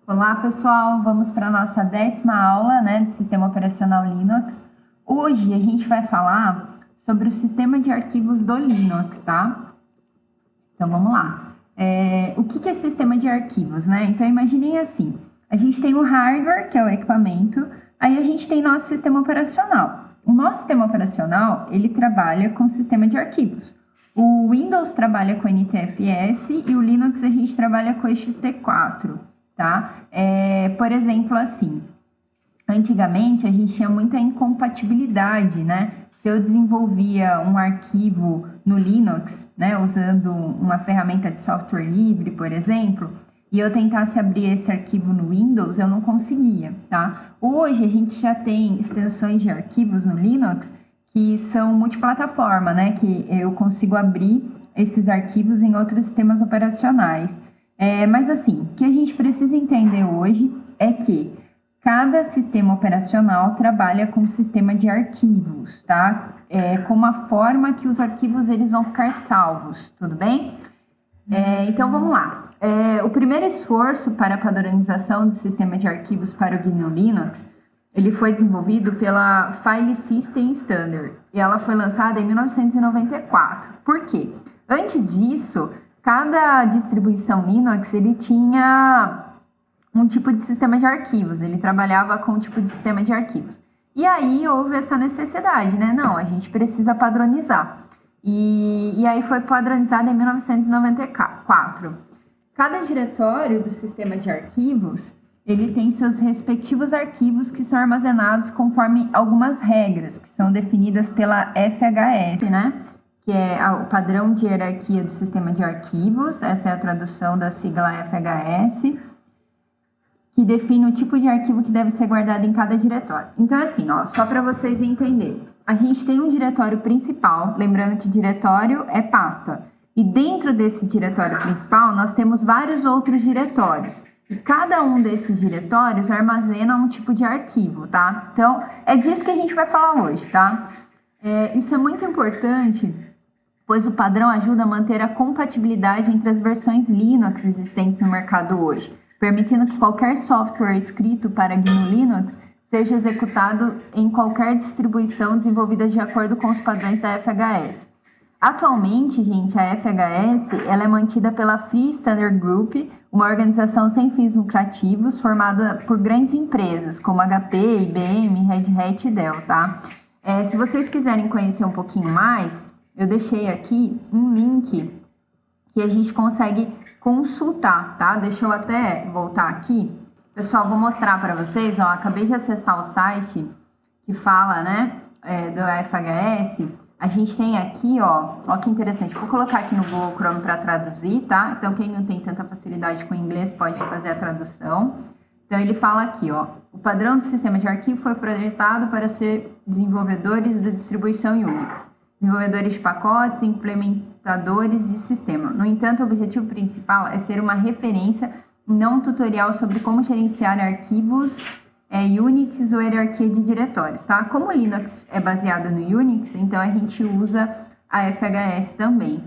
Olá pessoal, vamos para a nossa 10ª aula do Sistema Operacional Linux. Hoje a gente vai falar sobre o sistema de arquivos do Linux, tá? Então vamos lá. O que é sistema de arquivos, né? Então imaginem assim, a gente tem o hardware, que é o equipamento, aí a gente tem nosso sistema operacional. O nosso sistema operacional, ele trabalha com o sistema de arquivos. O Windows trabalha com NTFS e o Linux a gente trabalha com ext4. Tá? Por exemplo, assim, antigamente a gente tinha muita incompatibilidade, né? Se eu desenvolvia um arquivo no Linux, né, usando uma ferramenta de software livre, por exemplo, e eu tentasse abrir esse arquivo no Windows, eu não conseguia, tá? Hoje a gente já tem extensões de arquivos no Linux que são multiplataforma, né? Que eu consigo abrir esses arquivos em outros sistemas operacionais. Mas assim, o que a gente precisa entender hoje é que cada sistema operacional trabalha com um sistema de arquivos, tá? Com uma forma que os arquivos eles vão ficar salvos, tudo bem? Então vamos lá. O primeiro esforço para a padronização do sistema de arquivos para o GNU Linux, ele foi desenvolvido pela File System Standard e ela foi lançada em 1994. Por quê? Antes disso, cada distribuição Linux, ele tinha um tipo de sistema de arquivos, ele trabalhava com um tipo de sistema de arquivos. E aí houve essa necessidade, né? Não, a gente precisa padronizar. E aí foi padronizado em 1994. Cada diretório do sistema de arquivos, ele tem seus respectivos arquivos que são armazenados conforme algumas regras, que são definidas pela FHS, né? Que é o padrão de hierarquia do sistema de arquivos, essa é a tradução da sigla FHS, que define o tipo de arquivo que deve ser guardado em cada diretório. Então, assim, ó, só para vocês entenderem, a gente tem um diretório principal, lembrando que diretório é pasta, e dentro desse diretório principal nós temos vários outros diretórios, e cada um desses diretórios armazena um tipo de arquivo, tá? Então, é disso que a gente vai falar hoje, tá? Isso é muito importante, pois o padrão ajuda a manter a compatibilidade entre as versões Linux existentes no mercado hoje, permitindo que qualquer software escrito para GNU Linux seja executado em qualquer distribuição desenvolvida de acordo com os padrões da FHS. Atualmente, gente, a FHS ela é mantida pela Free Standard Group, uma organização sem fins lucrativos formada por grandes empresas como HP, IBM, Red Hat e Dell, tá? Se vocês quiserem conhecer um pouquinho mais, eu deixei aqui um link que a gente consegue consultar, tá? Deixa eu até voltar aqui. Pessoal, vou mostrar para vocês, ó, acabei de acessar o site que fala, né, do FHS. A gente tem aqui, ó que interessante, vou colocar aqui no Google Chrome para traduzir, tá? Então, quem não tem tanta facilidade com o inglês pode fazer a tradução. Então, ele fala aqui, ó, o padrão do sistema de arquivo foi projetado para ser desenvolvedores da distribuição Unix, desenvolvedores de pacotes e implementadores de sistema. No entanto, o objetivo principal é ser uma referência e não um tutorial sobre como gerenciar arquivos Unix ou hierarquia de diretórios, tá? Como o Linux é baseado no Unix, então a gente usa a FHS também.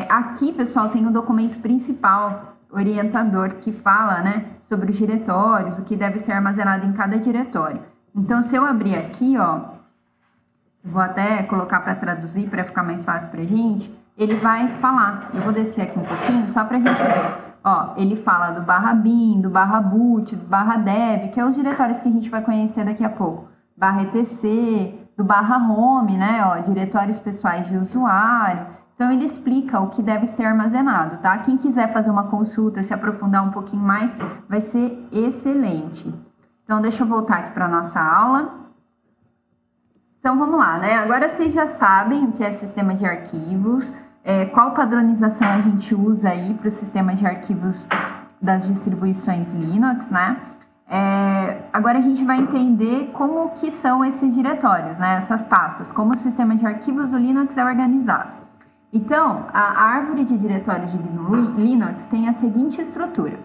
Aqui, pessoal, tem o documento principal orientador que fala, né, sobre os diretórios, o que deve ser armazenado em cada diretório. Então, se eu abrir aqui, ó, vou até colocar para traduzir, para ficar mais fácil para a gente, ele vai falar. Eu vou descer aqui um pouquinho, só para a gente ver. Ó, ele fala do /bin, do /boot, do /dev, que é os diretórios que a gente vai conhecer daqui a pouco. /etc, do /home, né, ó, diretórios pessoais de usuário. Então, ele explica o que deve ser armazenado, tá? Quem quiser fazer uma consulta, se aprofundar um pouquinho mais, vai ser excelente. Então, deixa eu voltar aqui para a nossa aula. Então, vamos lá, né? Agora vocês já sabem o que é sistema de arquivos, qual padronização a gente usa aí para o sistema de arquivos das distribuições Linux, né? Agora a gente vai entender como que são esses diretórios, né? Essas pastas, como o sistema de arquivos do Linux é organizado. Então, a árvore de diretórios de GNU Linux tem a seguinte estrutura.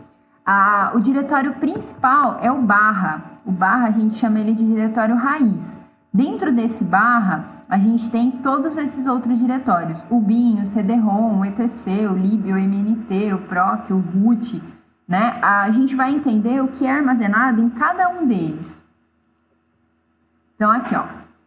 O diretório principal é o barra. O barra a gente chama ele de diretório raiz. Dentro desse barra, a gente tem todos esses outros diretórios. O bin, o cd-rom, o etc, o lib, o mnt, o proc, o root, né? A gente vai entender o que é armazenado em cada um deles. Então, aqui, ó,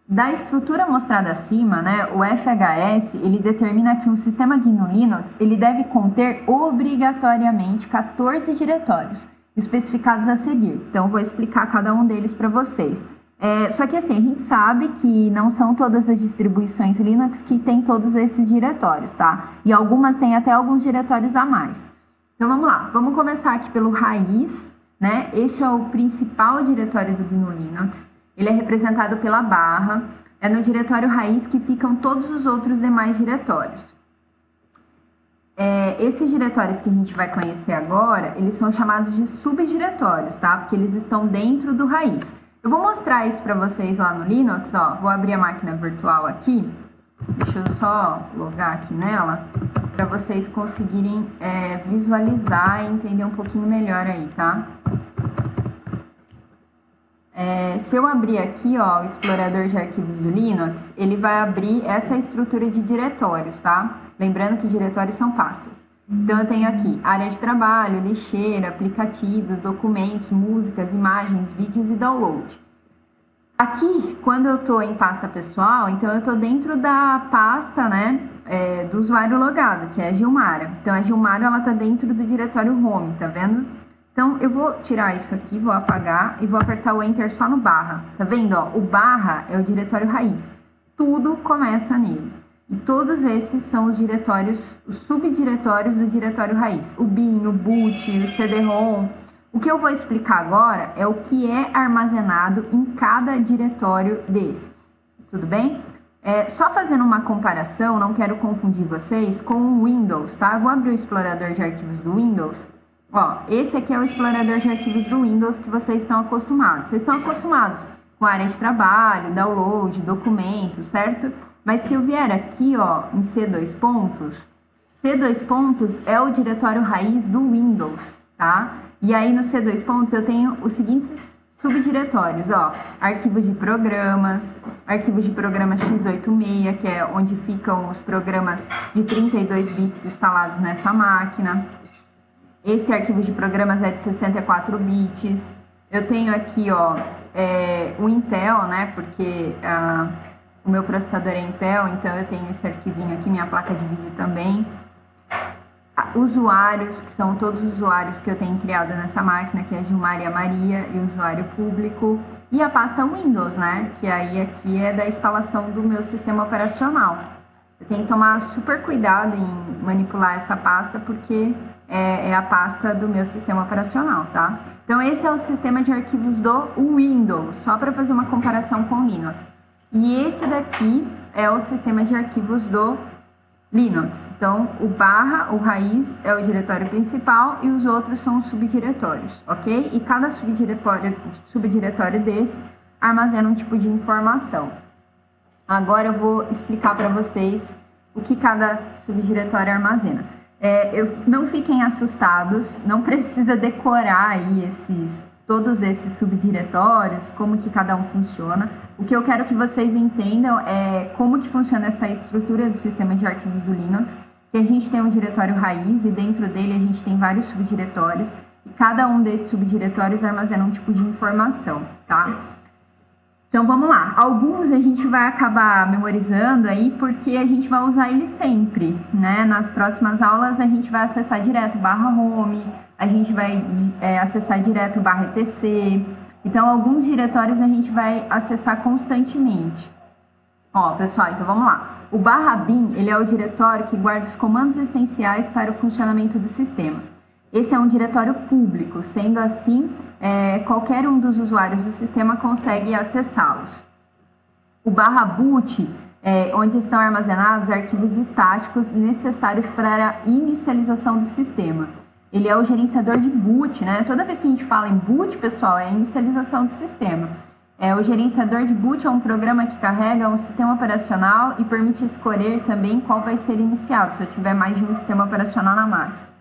da estrutura mostrada acima, né, o FHS, ele determina que um sistema GNU Linux, ele deve conter obrigatoriamente 14 diretórios, especificados a seguir. Então, eu vou explicar cada um deles para vocês. Só que assim, a gente sabe que não são todas as distribuições Linux que têm todos esses diretórios, tá? E algumas têm até alguns diretórios a mais. Então vamos lá, vamos começar aqui pelo raiz, né? Este é o principal diretório do GNU Linux. Ele é representado pela barra. É no diretório raiz que ficam todos os outros demais diretórios. Esses diretórios que a gente vai conhecer agora, eles são chamados de subdiretórios, tá? Porque eles estão dentro do raiz. Eu vou mostrar isso para vocês lá no Linux, ó. Vou abrir a máquina virtual aqui. Deixa eu só logar aqui nela, para vocês conseguirem visualizar e entender um pouquinho melhor aí, tá? Se eu abrir aqui, ó, o explorador de arquivos do Linux, ele vai abrir essa estrutura de diretórios, tá? Lembrando que diretórios são pastas. Então, eu tenho aqui área de trabalho, lixeira, aplicativos, documentos, músicas, imagens, vídeos e download. Aqui, quando eu estou em pasta pessoal, então eu estou dentro da pasta, né, do usuário logado, que é a Gilmara. Então, a Gilmara, ela está dentro do diretório home, tá vendo? Então, eu vou tirar isso aqui, vou apagar e vou apertar o Enter só no barra. Tá vendo, ó? O barra é o diretório raiz. Tudo começa nele. E todos esses são os diretórios, os subdiretórios do diretório raiz. O bin, o boot, o cd-rom. O que eu vou explicar agora é o que é armazenado em cada diretório desses. Tudo bem? Só fazendo uma comparação, não quero confundir vocês com o Windows, tá? Eu vou abrir o explorador de arquivos do Windows. Ó, esse aqui é o explorador de arquivos do Windows que vocês estão acostumados. Vocês estão acostumados com área de trabalho, download, documentos, certo? Mas se eu vier aqui, ó, em C2 pontos é o diretório raiz do Windows, tá? E aí no C2 pontos eu tenho os seguintes subdiretórios, ó, arquivos de programas x86, que é onde ficam os programas de 32 bits instalados nessa máquina. Esse arquivo de programas é de 64 bits. Eu tenho aqui, ó, o Intel, né, porque o meu processador é Intel, então eu tenho esse arquivinho aqui, minha placa de vídeo também. Usuários, que são todos os usuários que eu tenho criado nessa máquina, que é a Gilmar e a Maria, e o usuário público. E a pasta Windows, né, que aí aqui é da instalação do meu sistema operacional. Eu tenho que tomar super cuidado em manipular essa pasta, porque é a pasta do meu sistema operacional, tá? Então, esse é o sistema de arquivos do Windows, só para fazer uma comparação com o Linux. E esse daqui é o sistema de arquivos do Linux. Então, o barra, o raiz, é o diretório principal e os outros são os subdiretórios, ok? E cada subdiretório desse armazena um tipo de informação. Agora eu vou explicar para vocês o que cada subdiretório armazena. Não fiquem assustados, não precisa decorar aí todos esses subdiretórios, como que cada um funciona. O que eu quero que vocês entendam é como que funciona essa estrutura do sistema de arquivos do Linux, que a gente tem um diretório raiz e dentro dele a gente tem vários subdiretórios, e cada um desses subdiretórios armazena um tipo de informação, tá? Então, vamos lá. Alguns a gente vai acabar memorizando aí, porque a gente vai usar eles sempre, né? Nas próximas aulas, a gente vai acessar direto barra home, a gente vai acessar direto barra etc. Então, alguns diretórios a gente vai acessar constantemente. Ó, pessoal, então vamos lá. O barra bin, ele é o diretório que guarda os comandos essenciais para o funcionamento do sistema. Esse é um diretório público, sendo assim, qualquer um dos usuários do sistema consegue acessá-los. O barra boot é onde estão armazenados arquivos estáticos necessários para a inicialização do sistema. Ele é o gerenciador de boot, né? Toda vez que a gente fala em boot, pessoal, é a inicialização do sistema. O gerenciador de boot é um programa que carrega um sistema operacional e permite escolher também qual vai ser iniciado, se eu tiver mais de um sistema operacional na máquina.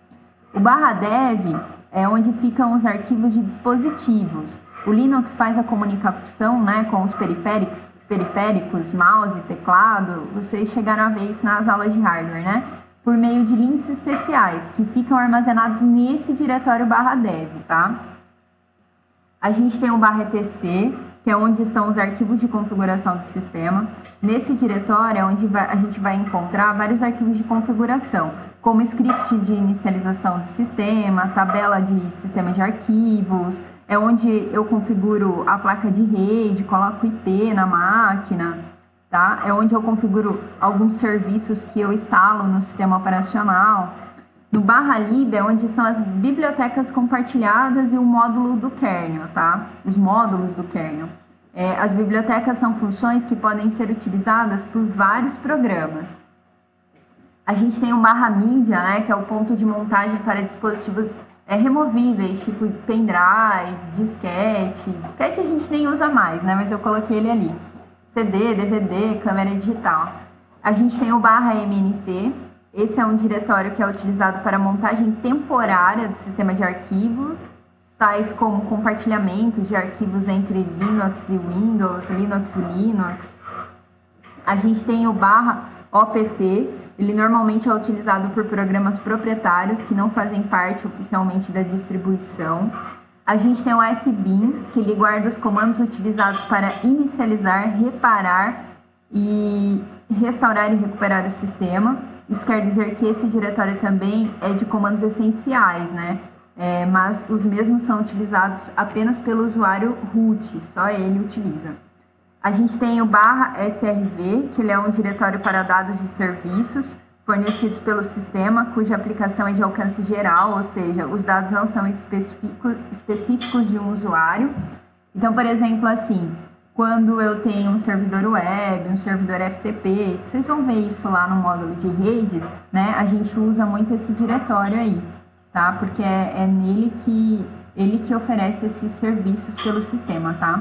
O barra dev é onde ficam os arquivos de dispositivos. O Linux faz a comunicação, né, com os periféricos, mouse, teclado. Vocês chegaram a ver isso nas aulas de hardware, né? por meio de links especiais que ficam armazenados nesse diretório /dev, tá? A gente tem o /etc, que é onde estão os arquivos de configuração do sistema. Nesse diretório é onde a gente vai encontrar vários arquivos de configuração, como script de inicialização do sistema, tabela de sistema de arquivos, é onde eu configuro a placa de rede, coloco IP na máquina, tá? É onde eu configuro alguns serviços que eu instalo no sistema operacional. No /lib é onde estão as bibliotecas compartilhadas e o módulo do kernel, tá? Os módulos do kernel. As bibliotecas são funções que podem ser utilizadas por vários programas. A gente tem o /media, né, que é o ponto de montagem para dispositivos removíveis, tipo pendrive, disquete. Disquete a gente nem usa mais, né, mas eu coloquei ele ali. CD, DVD, câmera digital. A gente tem o /mnt. Esse é um diretório que é utilizado para montagem temporária do sistema de arquivos, tais como compartilhamentos de arquivos entre Linux e Windows, Linux e Linux. A gente tem o /opt, ele normalmente é utilizado por programas proprietários que não fazem parte oficialmente da distribuição. A gente tem o sbin, que ele guarda os comandos utilizados para inicializar, reparar e restaurar e recuperar o sistema. Isso quer dizer que esse diretório também é de comandos essenciais, né? Mas os mesmos são utilizados apenas pelo usuário root, só ele utiliza. A gente tem o /srv, que ele é um diretório para dados de serviços fornecidos pelo sistema, cuja aplicação é de alcance geral, ou seja, os dados não são específicos de um usuário. Então, por exemplo, assim, quando eu tenho um servidor web, um servidor FTP, vocês vão ver isso lá no módulo de redes, né? A gente usa muito esse diretório aí, tá? Porque é nele que ele que oferece esses serviços pelo sistema, tá?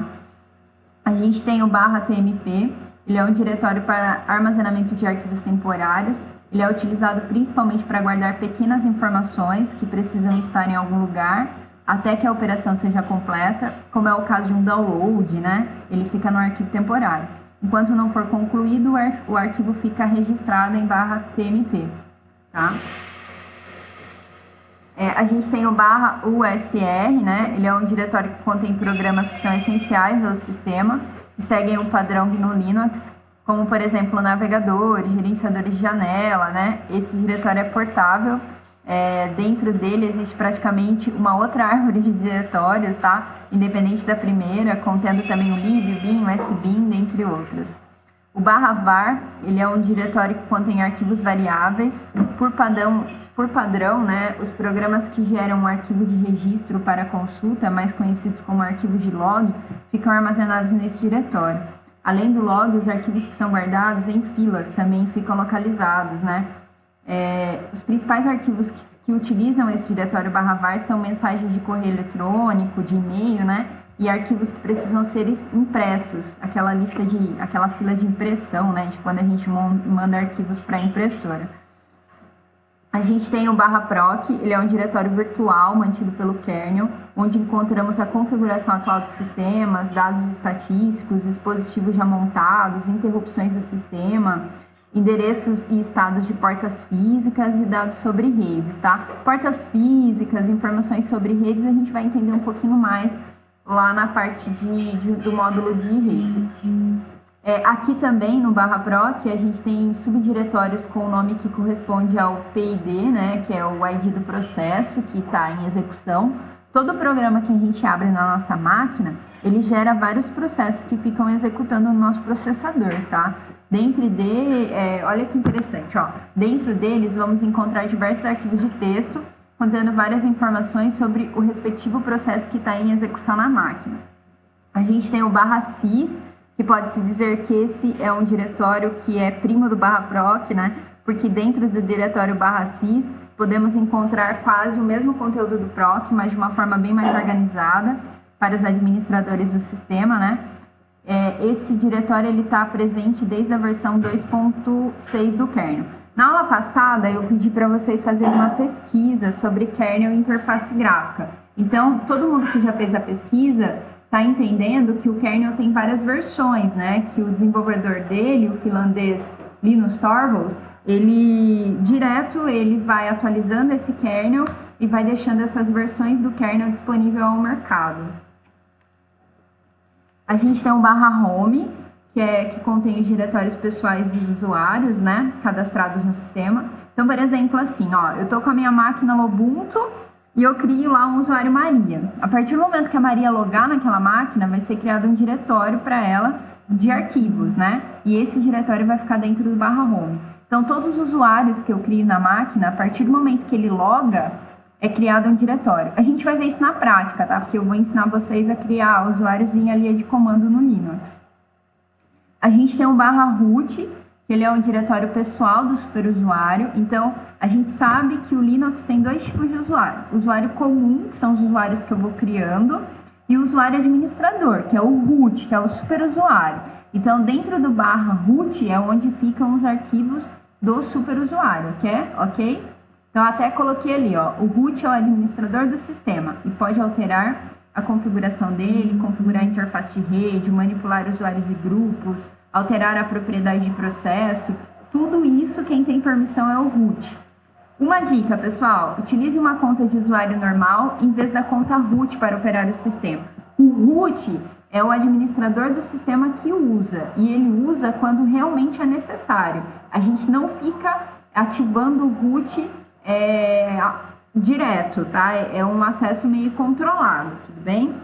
A gente tem o /tmp, ele é um diretório para armazenamento de arquivos temporários. Ele é utilizado principalmente para guardar pequenas informações que precisam estar em algum lugar até que a operação seja completa, como é o caso de um download, né? Ele fica no arquivo temporário. Enquanto não for concluído, o arquivo fica registrado em /tmp, tá? A gente tem o /usr, né? Ele é um diretório que contém programas que são essenciais ao sistema, que seguem um padrão GNU Linux, como, por exemplo, navegadores, gerenciadores de janela, né? Esse diretório é portável. Dentro dele existe praticamente uma outra árvore de diretórios, tá? Independente da primeira, contendo também o lib, o bin, o sbin, dentre outros. O /var, ele é um diretório que contém arquivos variáveis. Por padrão, né, os programas que geram um arquivo de registro para consulta, mais conhecidos como arquivos de log, ficam armazenados nesse diretório. Além do log, os arquivos que são guardados em filas também ficam localizados, né? Os principais arquivos que utilizam esse diretório /var são mensagens de correio eletrônico, de e-mail, né? E arquivos que precisam ser impressos, aquela fila de impressão, né? De quando a gente manda arquivos para a impressora. A gente tem o /proc, ele é um diretório virtual mantido pelo kernel, onde encontramos a configuração atual dos sistemas, dados estatísticos, dispositivos já montados, interrupções do sistema, endereços e estados de portas físicas e dados sobre redes, tá? Portas físicas, informações sobre redes, a gente vai entender um pouquinho mais lá na parte do módulo de redes. Aqui também no /proc a gente tem subdiretórios com o nome que corresponde ao PID, né, que é o ID do processo que está em execução. Todo programa que a gente abre na nossa máquina, ele gera vários processos que ficam executando no nosso processador, tá? Olha que interessante, ó. Dentro deles vamos encontrar diversos arquivos de texto contendo várias informações sobre o respectivo processo que está em execução na máquina. A gente tem o /sys, que pode-se dizer que esse é um diretório que é primo do /proc, né? Porque dentro do diretório /sys podemos encontrar quase o mesmo conteúdo do proc, mas de uma forma bem mais organizada para os administradores do sistema, né? Esse diretório está presente desde a versão 2.6 do kernel. Na aula passada, eu pedi para vocês fazerem uma pesquisa sobre kernel e interface gráfica. Então, todo mundo que já fez a pesquisa está entendendo que o kernel tem várias versões, né? Que o desenvolvedor dele, o finlandês Linus Torvalds, ele vai atualizando esse kernel e vai deixando essas versões do kernel disponível ao mercado. A gente tem o /home, que contém os diretórios pessoais dos usuários, né, cadastrados no sistema. Então, por exemplo, assim, ó, eu tô com a minha máquina Lubuntu e eu crio lá um usuário Maria. A partir do momento que a Maria logar naquela máquina, vai ser criado um diretório para ela de arquivos, né? E esse diretório vai ficar dentro do /home. Então, todos os usuários que eu crio na máquina, a partir do momento que ele loga, é criado um diretório. A gente vai ver isso na prática, tá? Porque eu vou ensinar vocês a criar usuários via linha de comando no Linux. A gente tem o /root, que ele é um diretório pessoal do superusuário. Então, a gente sabe que o Linux tem dois tipos de usuário. O usuário comum, que são os usuários que eu vou criando, e o usuário administrador, que é o root, que é o superusuário. Então, dentro do /root é onde ficam os arquivos do superusuário, ok? Então, até coloquei ali, ó, o root é o administrador do sistema e pode alterar a configuração dele, configurar a interface de rede, manipular usuários e grupos, alterar a propriedade de processo. Tudo isso, quem tem permissão é o root. Uma dica, pessoal, utilize uma conta de usuário normal em vez da conta root para operar o sistema. O root é o administrador do sistema que usa, e ele usa quando realmente é necessário. A gente não fica ativando o root direto, tá? É um acesso meio controlado, tudo bem?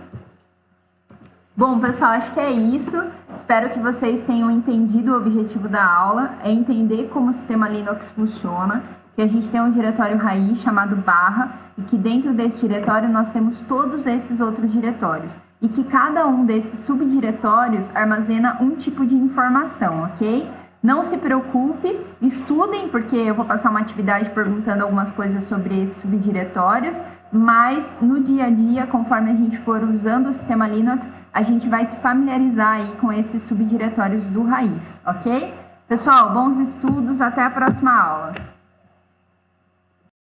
Bom, pessoal, acho que é isso. Espero que vocês tenham entendido o objetivo da aula, é entender como o sistema Linux funciona, que a gente tem um diretório raiz chamado /, e que dentro desse diretório nós temos todos esses outros diretórios, e que cada um desses subdiretórios armazena um tipo de informação, ok? Não se preocupe, estudem, porque eu vou passar uma atividade perguntando algumas coisas sobre esses subdiretórios, mas no dia a dia, conforme a gente for usando o sistema Linux, a gente vai se familiarizar aí com esses subdiretórios do raiz, ok? Pessoal, bons estudos, até a próxima aula!